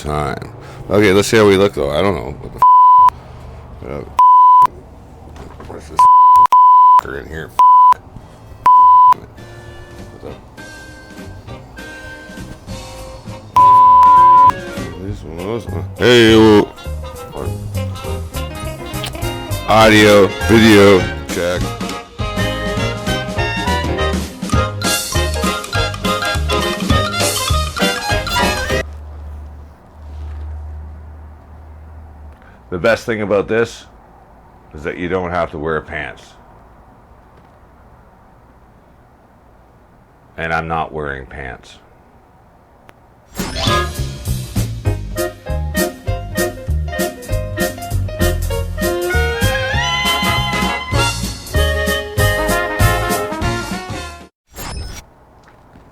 time. Okay, let's see how we look though. I don't know. What the where's this in here? What's up? This one of those. Hey, audio, video, check. The best thing about this is that you don't have to wear pants. And I'm not wearing pants.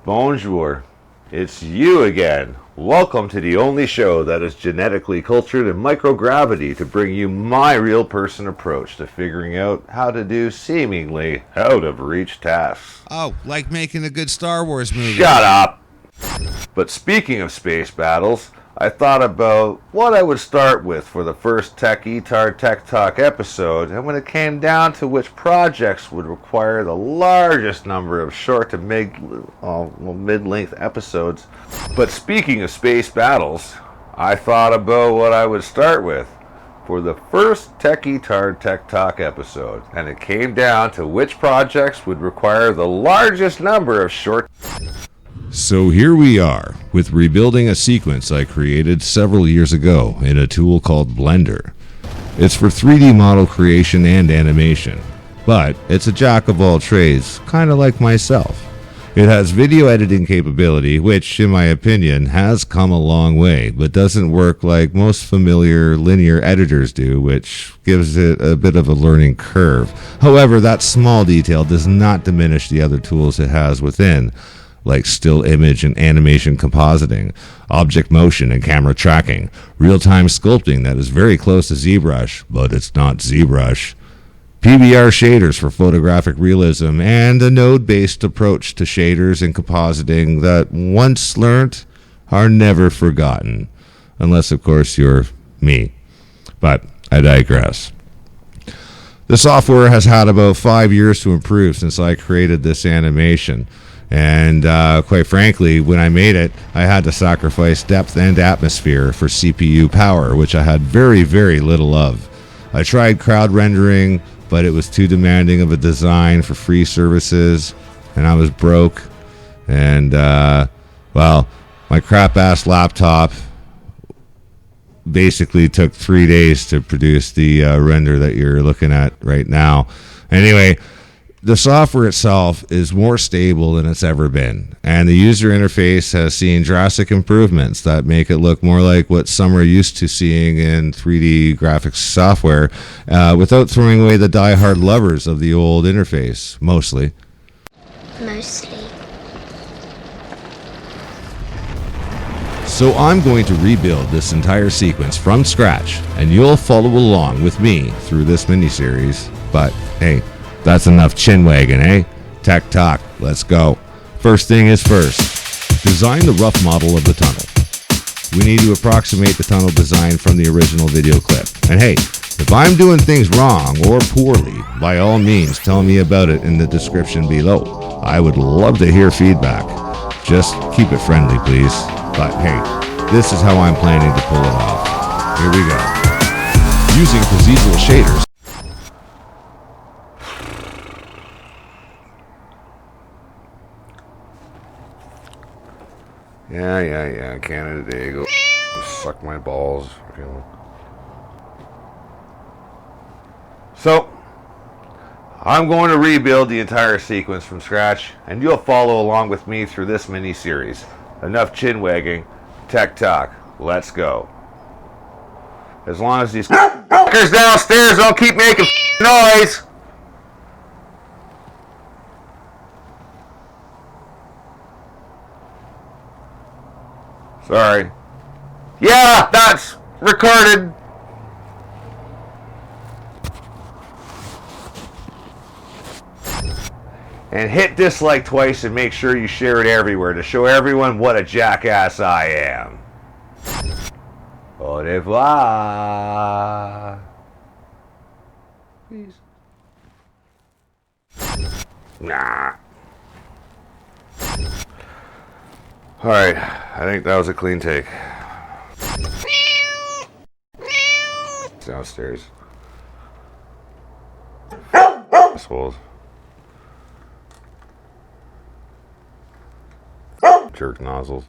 Bonjour, it's you again. Welcome to the only show that is genetically cultured in microgravity to bring you my real person approach to figuring out how to do seemingly out of reach tasks. Oh, like making a good Star Wars movie. Shut up! But speaking of space battles, I thought about what I would start with for the first Tech-eTard Tech Talk episode, and when it came down to which projects would require the largest number of short to mid-length episodes. But speaking of space battles, I thought about what I would start with for the first Tech-eTard Tech Talk episode, and it came down to which projects would require the largest number of short. So here we are, with rebuilding a sequence I created several years ago in a tool called Blender. It's for 3D model creation and animation, but it's a jack of all trades, kind of like myself. It has video editing capability, which, in my opinion, has come a long way, but doesn't work like most familiar linear editors do, which gives it a bit of a learning curve. However, that small detail does not diminish the other tools it has within, like still image and animation compositing, object motion and camera tracking, real-time sculpting that is very close to ZBrush, but it's not ZBrush, PBR shaders for photographic realism, and a node-based approach to shaders and compositing that, once learnt, are never forgotten. Unless, of course, you're me. But I digress. The software has had about 5 years to improve since I created this animation. And quite frankly, when I made it, I had to sacrifice depth and atmosphere for CPU power, which I had very, very little of. I tried crowd rendering, but it was too demanding of a design for free services, and I was broke. And, well, my crap-ass laptop basically took 3 days to produce the render that you're looking at right now. Anyway, the software itself is more stable than it's ever been, and the user interface has seen drastic improvements that make it look more like what some are used to seeing in 3D graphics software, without throwing away the die-hard lovers of the old interface, mostly. So I'm going to rebuild this entire sequence from scratch, and you'll follow along with me through this miniseries, but hey, that's enough chin wagging, eh? Tech Talk, let's go. First thing is first, design the rough model of the tunnel. We need to approximate the tunnel design from the original video clip. And hey, if I'm doing things wrong or poorly, by all means tell me about it in the description below. I would love to hear feedback. Just keep it friendly, please. But hey, this is how I'm planning to pull it off. Here we go. Using procedural shaders. Yeah, Canada Day, go suck my balls. So, I'm going to rebuild the entire sequence from scratch, and you'll follow along with me through this mini-series. Enough chin wagging, Tech Talk, let's go. As long as these fuckers downstairs don't keep making noise. Sorry. Yeah, that's recorded. And hit dislike twice and make sure you share it everywhere to show everyone what a jackass I am. Au revoir. Peace. Nah. Alright, I think that was a clean take. Downstairs. Assholes. Jerk nozzles.